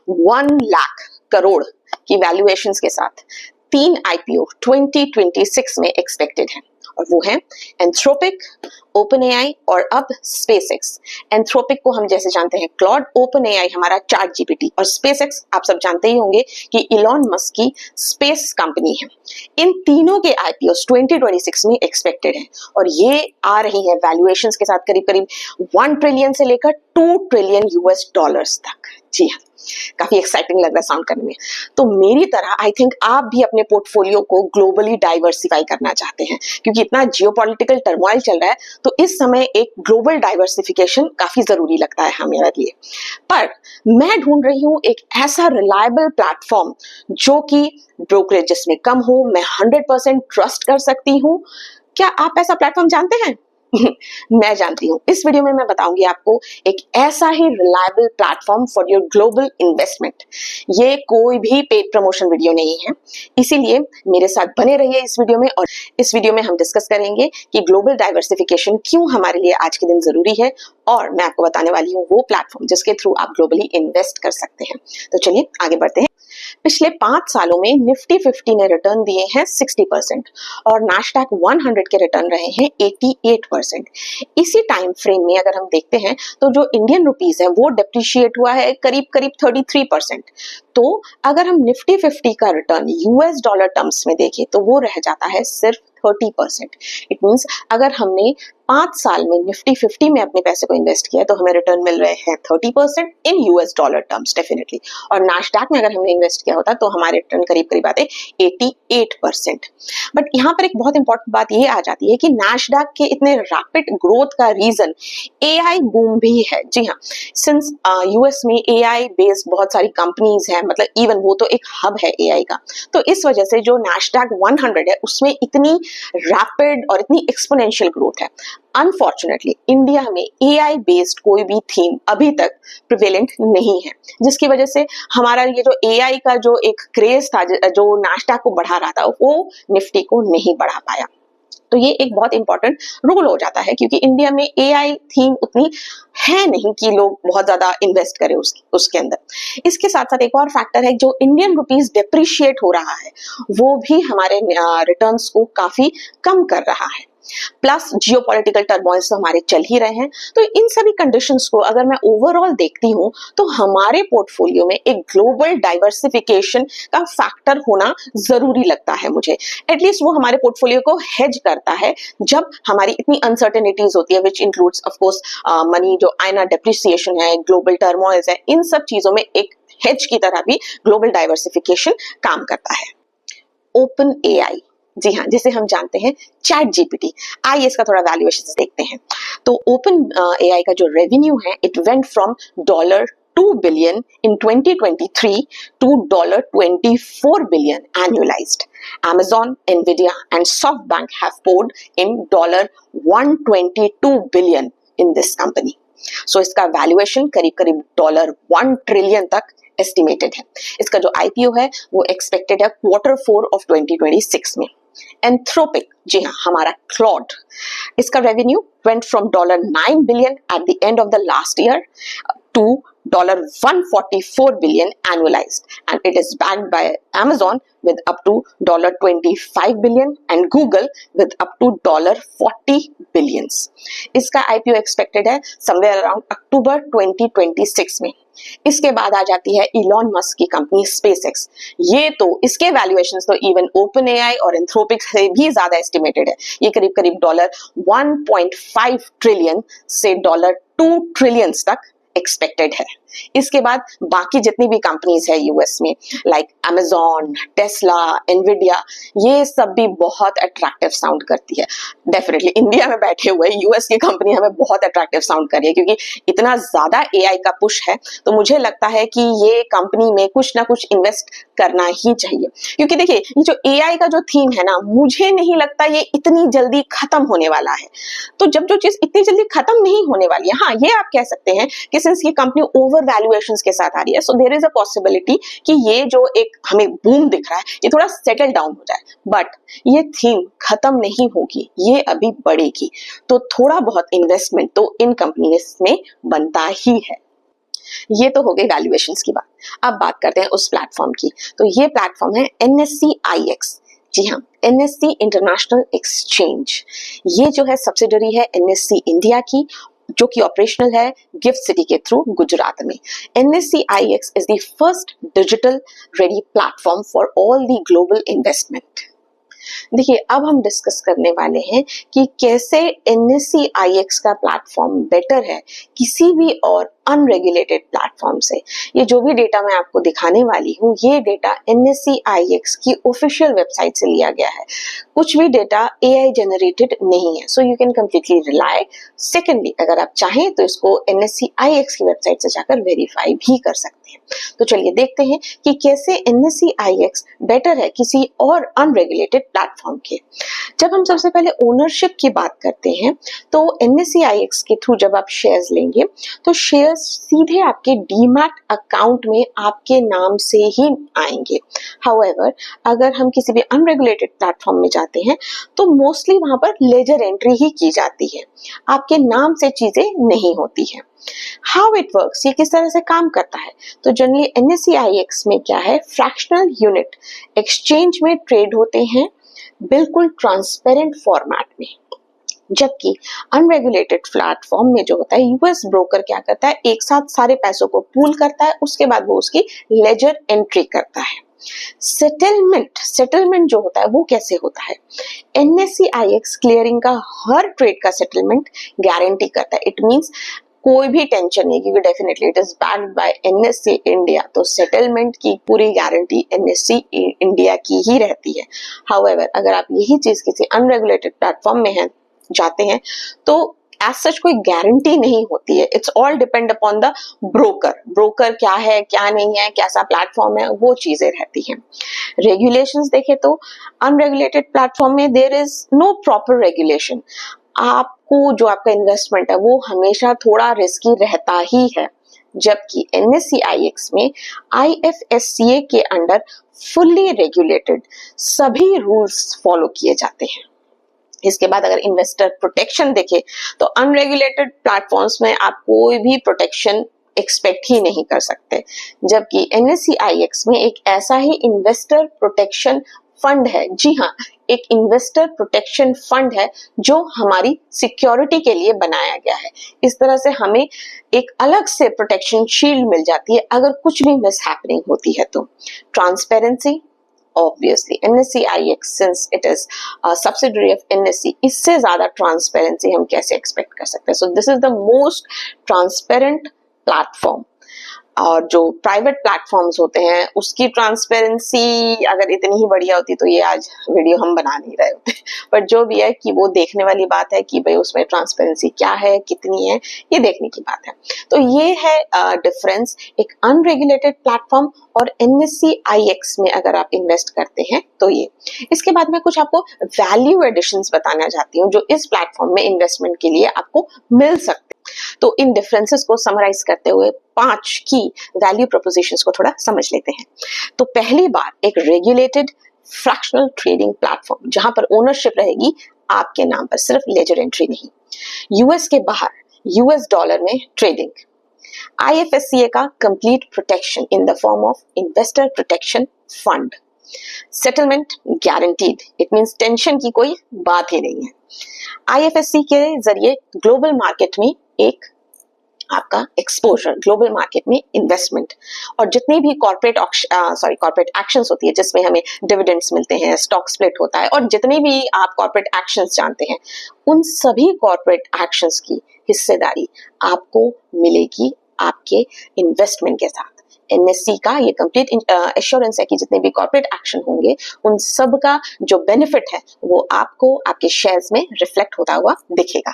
1 लाख करोड़ की वैल्यूएशंस के साथ 3 आईपीओ 2026 में एक्सपेक्टेड है, और वो है एंथ्रोपिक, ओपनएआई और अब स्पेसएक्स। एंथ्रोपिक को हम जैसे जानते हैं क्लॉड, ओपनएआई हमारा चैट जीपीटी, और स्पेसएक्स आप सब जानते ही होंगे कि इलॉन मस्क की स्पेस कंपनी है। इन तीनों के आईपीओस 2026 में एक्सपेक्टेड है, और ये आ रही है वैल्यूएशंस के साथ करीब करीब 1 ट्रिलियन से लेकर 2 ट्रिलियन यूएस डॉलर्स तक। जी हाँ, काफी एक्साइटिंग लग रहा है साउंड करने में। तो मेरी तरह आई थिंक आप भी अपने पोर्टफोलियो को ग्लोबली डाइवर्सिफाई करना चाहते हैं, क्योंकि इतना जियोपॉलिटिकल टर्मोइल चल रहा है, तो इस समय एक ग्लोबल डाइवर्सिफिकेशन काफी जरूरी लगता है हमारे लिए। पर मैं ढूंढ रही हूं एक ऐसा रिलायबल प्लेटफॉर्म जो कि ब्रोकरेज जिसमें कम हो, मैं 100% ट्रस्ट कर सकती हूं। क्या आप ऐसा प्लेटफॉर्म जानते हैं? मैं जानती हूं। इस वीडियो में मैं बताऊंगी आपको एक ऐसा ही reliable platform for your global investment. ये कोई भी पेड प्रमोशन वीडियो नहीं है, इसीलिए मेरे साथ बने रहिए इस वीडियो में। और इस वीडियो में हम डिस्कस करेंगे कि ग्लोबल डाइवर्सिफिकेशन क्यों हमारे लिए आज के दिन जरूरी है, और मैं आपको बताने वाली हूँ वो प्लेटफॉर्म जिसके थ्रू आप ग्लोबली इन्वेस्ट कर सकते हैं। तो चलिए आगे बढ़ते हैं। पिछले 5 सालों में निफ्टी 50 ने रिटर्न दिए हैं 60% और नैस्डैक 100 के रिटर्न रहे हैं 88%। इसी टाइम फ्रेम में अगर हम देखते हैं तो जो इंडियन रुपीस है वो डिप्रिशिएट हुआ है करीब करीब 33%। तो अगर हम निफ्टी 50 का रिटर्न यूएस डॉलर टर्म्स में देखें तो वो रह जाता है सिर्फ 30%। इट मीन्स अगर हमने 5 साल में निफ्टी 50 में अपने पैसे को इन्वेस्ट किया तो हमें रिटर्न मिल रहे हैं 30% in US dollar terms definitely, और नैस्डैक में अगर हमने इन्वेस्ट किया होता तो हमारे रिटर्न करीब करीब आते 88%। बट यहाँ पर एक बहुत इंपॉर्टेंट बात ये आ जाती है कि नैस्डैक के इतने रैपिड ग्रोथ का रीजन एआई बूम भी है। जी हाँ, सिंस यूएस में एआई बेस्ड बहुत सारी कंपनीज हैं, मतलब इवन वो तो एक हब है एआई का, तो इस वजह से जो नैस्डैक 100 है उसमें इतनी रैपिड और इतनी एक्सपोनेंशियल ग्रोथ है। अनफॉर्चुनेटली इंडिया में एआई बेस्ड कोई भी थीम अभी तक प्रिवेलेंट नहीं है, जिसकी वजह से हमारा ये जो एआई का जो एक क्रेज था जो नैस्डैक को बढ़ा रहा था वो निफ्टी को नहीं बढ़ा पाया। तो ये एक बहुत इंपॉर्टेंट रोल हो जाता है, क्योंकि इंडिया में एआई थीम उतनी है नहीं कि लोग बहुत ज्यादा इन्वेस्ट करें उसके अंदर। इसके साथ साथ एक और फैक्टर है, जो इंडियन रुपीस डेप्रिशिएट हो रहा है वो भी हमारे रिटर्न्स को काफी कम कर रहा है। प्लस जियोपॉलिटिकल टर्मोइल्स तो हमारे चल ही रहे हैं। तो इन सभी कंडीशंस को अगर मैं ओवरऑल देखती हूं तो हमारे पोर्टफोलियो में एक ग्लोबल डाइवर्सिफिकेशन का फैक्टर होना जरूरी लगता है मुझे। एटलीस्ट वो हमारे पोर्टफोलियो को हेज करता है जब हमारी इतनी अनसर्टेनिटीज होती है, which includes of course money, जो आईएनआर डेप्रिसिएशन है, ग्लोबल टर्मोइल्स है, इन सब चीजों में एक हेज की तरह भी ग्लोबल डाइवर्सिफिकेशन काम करता है। ओपन एआई, जी हाँ, जिसे हम जानते हैं चैट जीपीटी, आइए इसका थोड़ा वैल्यूएशन देखते हैं। तो ओपन एआई का जो रेवेन्यू है it went from $2 billion in 2023 to $24 billion annualized. Amazon, Nvidia and SoftBank have poured in $122 billion in this company. So इसका वैल्यूएशन करीब करीब $1 ट्रिलियन तक एस्टिमेटेड है। इसका जो आईपीओ है वो एक्सपेक्टेड है Q4 of 2026 में। एंथ्रोपिक, जी हाँ, हमारा क्लॉड, इसका revenue went from $9 billion at the end of the last year to $144 billion annualized, and it is backed by Amazon with up to $25 billion and Google with up to $40 billion. इसका IPO expected है somewhere around अक्टूबर 2026 में। इसके बाद आ जाती है Elon Musk की company SpaceX. ये तो इसके वैल्यूएशंस तो इवन ओपनएआई और एंथ्रोपिक से भी ज्यादा एस्टिमेटेड है। ये करीब करीब $1.5 ट्रिलियन से $2 ट्रिलियन तक एक्सपेक्टेड है। इसके बाद बाकी जितनी भी कंपनीज है यूएस में, लाइक अमेजॉन, टेस्ला, एनविडिया, ये सब भी बहुत अट्रैक्टिव साउंड करती है। डेफिनेटली इंडिया में बैठे हुए यूएस की कंपनी हमें बहुत अट्रैक्टिव साउंड कर रही है, क्योंकि इतना ज्यादा एआई का पुश है, तो मुझे लगता है कि ये कंपनी में कुछ ना कुछ इन्वेस्ट करना ही चाहिए। क्योंकि देखिए, ये जो एआई का जो थीम है ना, मुझे नहीं लगता ये इतनी जल्दी खत्म होने वाला है। तो जब जो चीज इतनी जल्दी खत्म नहीं होने वाली है, हाँ, ये आप कह सकते हैं कि सिंस ये कंपनी ओवर वैल्यूएशंस के साथ आ रही है, so there is a possibility कि ये जो एक हमें बूम दिख रहा है ये थोड़ा सेटल डाउन हो जाए, बट ये थीम खत्म नहीं होगी, ये अभी बढ़ेगी। तो थोड़ा बहुत इन्वेस्टमेंट तो इन कंपनीज में बनता ही है। ये तो हो गई वैल्यूएशंस की बात। अब बात करते हैं उस प्लेटफॉर्म की। तो ये प्लेटफॉर्म है NSE IX। जी हाँ, NSE इंटरनेशनल एक्सचेंज। ये जो है सब्सिडरी है NSE इंडिया की, जो कि ऑपरेशनल है गिफ्ट सिटी के थ्रू गुजरात में। NSE IX is the first digital ready platform for all the global investment. देखिए, अब हम डिस्कस करने वाले हैं कि कैसे NSE IX का प्लेटफॉर्म बेटर है किसी भी और अनरेगुलेटेड प्लेटफॉर्म से। ये जो भी डेटा मैं आपको दिखाने वाली हूँ, ये डेटा NSE IX की ऑफिशियल वेबसाइट से लिया गया है। कुछ भी डेटा AI जनरेटेड नहीं है, so you can completely rely. Secondly, अगर आप चाहें तो इसको NSE IX की वेबसाइट से जाकर वेरीफाई भी कर सकते हैं। तो चलिए देखते हैं कि कैसे NSE IX बेटर है किसी और अनरेगुलेटेड प्लेटफॉर्म के। जब हम सबसे पहले ओनरशिप की बात करते हैं, तो NSE IX के थ्रू जब आप शेयर्स लेंगे तो शेयर्स सीधे आपके डीमैट अकाउंट में आपके नाम से ही आएंगे। हाउएवर, अगर हम किसी भी अनरेगुलेटेड प्लेटफॉर्म में जाते हैं तो मोस्टली वहां पर लेजर एंट्री ही की जाती है, आपके नाम से चीजें नहीं होती है। हाउ इट वर्क्स, ये किस तरह से काम करता है? तो जनरली NSE IX में क्या है, फ्रैक्शनल यूनिट एक्सचेंज में ट्रेड होते हैं बिल्कुल ट्रांसपेरेंट फॉर्मेट में, जबकि अनरेगुलेटेड प्लेटफॉर्म में जो होता है यूएस ब्रोकर क्या करता है, एक साथ सारे पैसों को पूल करता है, उसके बाद वो उसकी लेजर एंट्री करता है। सेटलमेंट जो होता है वो कैसे होता है? NSE IX क्लियरिंग का हर ट्रेड का सेटलमेंट गारंटी करता है। इट मींस कोई भी टेंशन नहीं, क्योंकि definitely it is backed by NSE India, तो सेटलमेंट की पूरी गारंटी NSE इंडिया की ही रहती है। हाउएवर, अगर आप यही चीज किसी अनरेगुलेटेड प्लेटफॉर्म में है जाते हैं तो एज सच कोई गारंटी नहीं होती है। It's all depend upon the broker क्या है, क्या नहीं है, कैसा प्लेटफॉर्म है, वो चीजें रहती हैं। रेगुलेशंस देखें तो अनरेगुलेटेड प्लेटफॉर्म में there is no proper regulation. आपको जो आपका इन्वेस्टमेंट है वो हमेशा थोड़ा रिस्की रहता ही है, जबकि NSE IX में IFSCA के अंडर फुल्ली रेगुलेटेड सभी रूल्स फॉलो किए जाते हैं। इसके बाद अगर इन्वेस्टर प्रोटेक्शन देखे तो अनरेगुलेटेड प्लेटफॉर्म्स में आप कोई भी प्रोटेक्शन एक्सपेक्ट ही नहीं कर सकते, जबकि NSE IX में एक ऐसा ही इन्वेस्टर प्रोटेक्शन फंड है। जी हाँ, एक इन्वेस्टर प्रोटेक्शन फंड है जो हमारी सिक्योरिटी के लिए बनाया गया है। इस तरह से हमें एक अलग से प्रोटेक्शन शील्ड मिल जाती है अगर कुछ भी मिस हैपनिंग होती है तो। Transparency, obviously NSE IX since it is a subsidiary of NSE, इससे ज्यादा ट्रांसपेरेंसी हम कैसे एक्सपेक्ट कर सकते हैं? So this is the most transparent platform. और जो प्राइवेट प्लेटफॉर्म्स होते हैं उसकी ट्रांसपेरेंसी अगर इतनी ही बढ़िया होती तो ये आज वीडियो हम बना नहीं रहे होते। बट जो भी है कि वो देखने वाली बात है कि भाई उसमें ट्रांसपेरेंसी क्या है, कितनी है, ये देखने की बात है। तो ये है डिफरेंस एक अनरेगुलेटेड प्लेटफॉर्म और NSE IX में अगर आप इन्वेस्ट करते हैं तो ये। इसके बाद मैं कुछ आपको वैल्यू एडिशंस बताना चाहती हूँ जो इस प्लेटफॉर्म में इन्वेस्टमेंट के लिए आपको मिल सकते। तो इन डिफरेंसेस को समराइज करते हुए 5 की वैल्यू प्रोपोजिशंस को थोड़ा समझ लेते हैं। तो पहली बात, एक रेगुलेटेड फ्रैक्शनल ट्रेडिंग प्लेटफॉर्म जहां पर ओनरशिप रहेगी आपके नाम पर, सिर्फ लेजर एंट्री नहीं। यूएस के बाहर US डॉलर में ट्रेडिंग, IFSCA का complete protection in the form of investor protection fund, settlement guaranteed, it means tension की कोई बात ही नहीं है। IFSC के जरिए ग्लोबल मार्केट में एक आपका एक्सपोजर, ग्लोबल मार्केट में इन्वेस्टमेंट, और जितनी भी कॉर्पोरेट एक्शंस होती है जिसमें हमें डिविडेंड्स मिलते हैं, स्टॉक स्प्लिट होता है, और जितनी भी आप कॉर्पोरेट एक्शंस जानते हैं, उन सभी कॉर्पोरेट एक्शंस की हिस्सेदारी आपको मिलेगी आपके इन्वेस्टमेंट के साथ। NSE का ये कंप्लीट एश्योरेंस है कि जितने भी कॉर्पोरेट एक्शन होंगे उन सब का जो बेनिफिट है वो आपको आपके शेयर्स में रिफ्लेक्ट होता हुआ दिखेगा।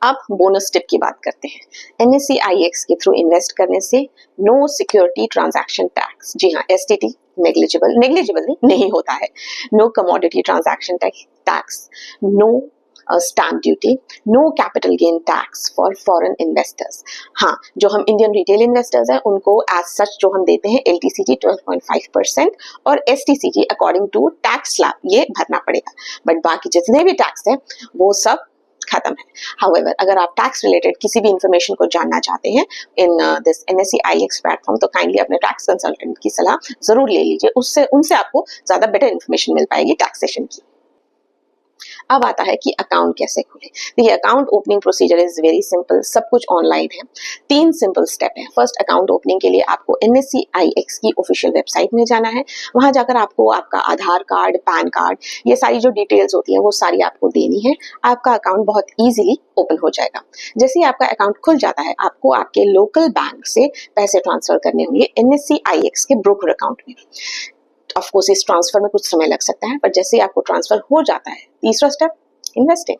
अब बोनस टिप की बात करते हैं। NSE IX के थ्रू इन्वेस्ट करने से नो सिक्योरिटी ट्रांजैक्शन टैक्स, जी हाँ STT नेग्लिजिबल नहीं होता है, no commodity transaction tax, no stamp duty, no capital gain tax for foreign investors. हाँ, जो हम इंडियन रिटेल इन्वेस्टर्स हैं उनको एज सच जो हम देते हैं LTCT 12.5% और STCT according to tax slab ये भरना पड़ेगा, बट बाकी जितने भी टैक्स हैं वो सब खत्म है। हाउएवर अगर आप टैक्स रिलेटेड किसी भी इंफॉर्मेशन को जानना चाहते हैं in this NSE IX platform तो काइंडली अपने टैक्स कंसल्टेंट की सलाह जरूर ले लीजिए, उससे उनसे आपको ज्यादा बेटर इंफॉर्मेशन मिल पाएगी टैक्सेशन की। अब आता है कि अकाउंट कैसे खोलें। देखिए account opening procedure is very simple, सब कुछ ऑनलाइन है। 3 सिंपल स्टेप है। फर्स्ट, अकाउंट ओपनिंग के लिए आपको NSE IX की ऑफिशियल वेबसाइट में जाना है। वहां जाकर आपको आपका आधार कार्ड, पैन कार्ड, ये सारी जो डिटेल्स होती है वो सारी आपको देनी है। आपका अकाउंट बहुत ईजिली ओपन हो जाएगा। जैसे ही आपका अकाउंट खुल जाता है आपको आपके लोकल बैंक से पैसे ट्रांसफर करने होंगे NSE IX के ब्रोकर अकाउंट में। ऑफ कोर्स इस ट्रांसफर में कुछ समय लग सकता है, पर जैसे ही आपको ट्रांसफर हो जाता है, तीसरा स्टेप इन्वेस्टिंग,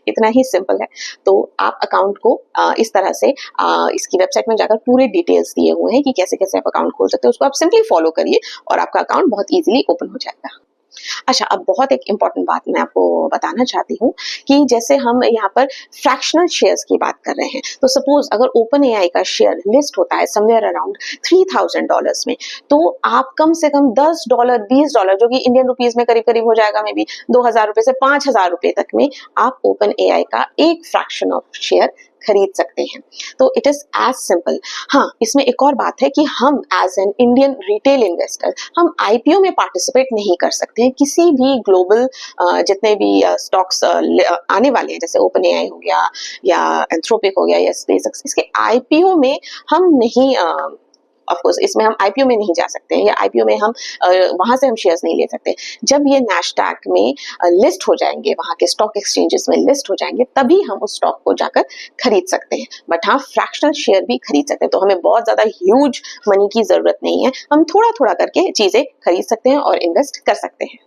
इतना ही सिंपल है। तो आप अकाउंट को इस तरह से इसकी वेबसाइट में जाकर पूरे डिटेल्स दिए हुए हैं कि कैसे कैसे आप अकाउंट खोल सकते हैं, उसको आप सिंपली फॉलो करिए और आपका अकाउंट बहुत इजीली ओपन हो जाएगा। अच्छा, अब बहुत एक इंपॉर्टेंट बात मैं आपको बताना चाहती हूँ कि जैसे हम यहाँ पर फ्रैक्शनल शेयर्स की बात कर रहे हैं, तो सपोज अगर OpenAI का शेयर लिस्ट होता है समवेयर अराउंड $3000 में, तो आप कम से कम $10, $20 जो कि इंडियन रुपीज में करीब करीब हो जाएगा मे बी 2000 रुपए से 5000 रुपए तक में आप OpenAI का एक फ्रैक्शन ऑफ शेयर खरीद सकते हैं। तो इट इज एज सिंपल। हाँ, इसमें एक और बात है कि हम as an Indian retail investor हम IPO में पार्टिसिपेट नहीं कर सकते हैं। किसी भी ग्लोबल जितने भी स्टॉक्स आने वाले हैं, जैसे OpenAI हो गया या एंथ्रोपिक हो गया या SpaceX, इसके IPO में हम नहीं ऑफ कोर्स इसमें हम IPO में नहीं जा सकते हैं या IPO में हम वहां से हम शेयर्स नहीं ले सकते। जब ये NASDAQ में लिस्ट हो जाएंगे, वहां के स्टॉक एक्सचेंजेस में लिस्ट हो जाएंगे, तभी हम उस स्टॉक को जाकर खरीद सकते हैं। बट हाँ, फ्रैक्शनल शेयर भी खरीद सकते हैं, तो हमें बहुत ज्यादा ह्यूज मनी की जरूरत नहीं है। हम थोड़ा थोड़ा करके चीजें खरीद सकते हैं और इन्वेस्ट कर सकते हैं।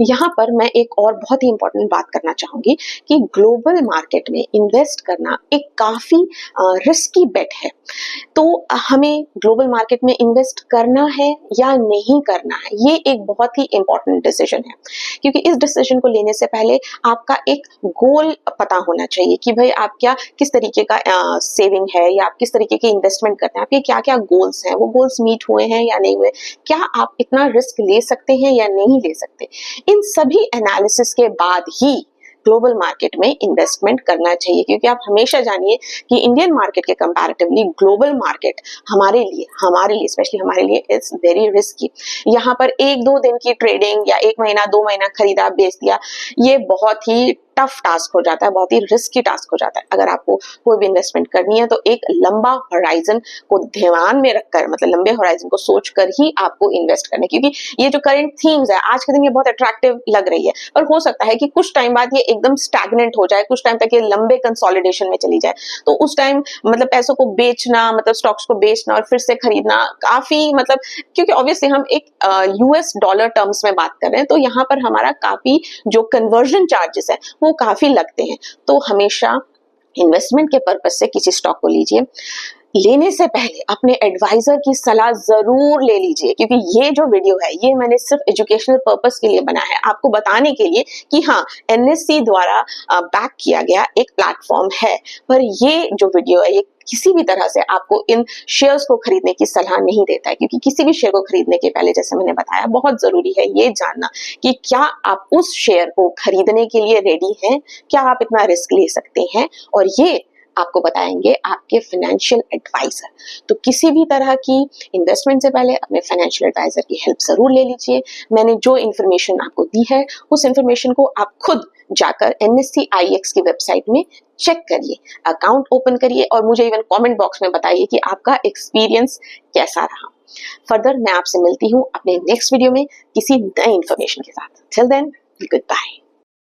यहाँ पर मैं एक और बहुत ही इंपॉर्टेंट बात करना चाहूंगी कि ग्लोबल मार्केट में इन्वेस्ट करना एक काफी रिस्की बेट है। तो हमें ग्लोबल मार्केट में इन्वेस्ट करना है या नहीं करना है, ये एक बहुत ही इंपॉर्टेंट डिसीजन है। क्योंकि इस डिसीजन को लेने से पहले आपका एक गोल पता होना चाहिए कि भाई आप क्या किस तरीके का सेविंग है या आप किस तरीके की इन्वेस्टमेंट करते हैं, आपके क्या क्या गोल्स हैं, वो गोल्स मीट हुए हैं या नहीं हुए, क्या आप इतना रिस्क ले सकते हैं या नहीं ले सकते। इन सभी एनालिसिस के बाद ही ग्लोबल मार्केट में इन्वेस्टमेंट करना चाहिए। क्योंकि आप हमेशा जानिए कि इंडियन मार्केट के कंपैरेटिवली ग्लोबल मार्केट हमारे लिए स्पेशली हमारे लिए इट्स वेरी रिस्की। यहाँ पर 1-2 दिन की ट्रेडिंग या 1 महीना 2 महीना खरीदा बेच दिया, ये बहुत ही टफ टास्क हो जाता है, बहुत ही रिस्की टास्क हो जाता है। अगर आपको कोई भी इन्वेस्टमेंट करनी है तो एक लंबा होराइजन को ध्यान में रखकर, मतलब लंबे होराइजन को सोचकर ही आपको इन्वेस्ट करना है। क्योंकि ये जो करंट थीम्स है आज के दिन ये बहुत अट्रैक्टिव लग रही है, पर हो सकता है कि कुछ टाइम बाद ये एकदम स्टैग्नेंट हो जाए, कुछ टाइम तक ये लंबे कंसोलिडेशन में चली जाए। तो उस टाइम मतलब पैसों को बेचना, मतलब स्टॉक्स को बेचना और फिर से खरीदना काफी मतलब, क्योंकि ऑब्वियसली हम एक US डॉलर टर्म्स में बात कर रहे हैं, तो यहाँ पर हमारा काफी जो कन्वर्जन चार्जेस है वो काफी लगते हैं। तो हमेशा इन्वेस्टमेंट के पर्पस से किसी स्टॉक को लीजिए, लेने से पहले अपने एडवाइजर की सलाह जरूर ले लीजिए। क्योंकि ये जो वीडियो है ये मैंने सिर्फ एजुकेशनल पर्पस के लिए बनाया है, आपको बताने के लिए कि हाँ NSE द्वारा बैक किया गया एक प्लेटफॉर्म है। पर ये जो वीडियो है ये किसी भी तरह से आपको इन शेयर्स को खरीदने की सलाह नहीं देता है। क्योंकि किसी भी शेयर को खरीदने के पहले, जैसे मैंने बताया, बहुत जरूरी है ये जानना कि क्या आप उस शेयर को खरीदने के लिए रेडी हैं, क्या आप इतना रिस्क ले सकते हैं, और ये आपको बताएंगे आपके फाइनेंशियल एडवाइजर। तो किसी भी तरह की इन्वेस्टमेंट से पहले अपने फाइनेंशियल एडवाइजर की हेल्प जरूर ले लीजिए। मैंने जो इन्फॉर्मेशन आपको दी है उस इन्फॉर्मेशन को आप खुद जाकर NSE IX की वेबसाइट में चेक करिए, अकाउंट ओपन करिए और मुझे इवन कमेंट बॉक्स में बताइए कि आपका एक्सपीरियंस कैसा रहा। फर्दर मैं आपसे मिलती हूँ अपने नेक्स्ट वीडियो में किसी नए इन्फॉर्मेशन के साथ। Till then, good bye.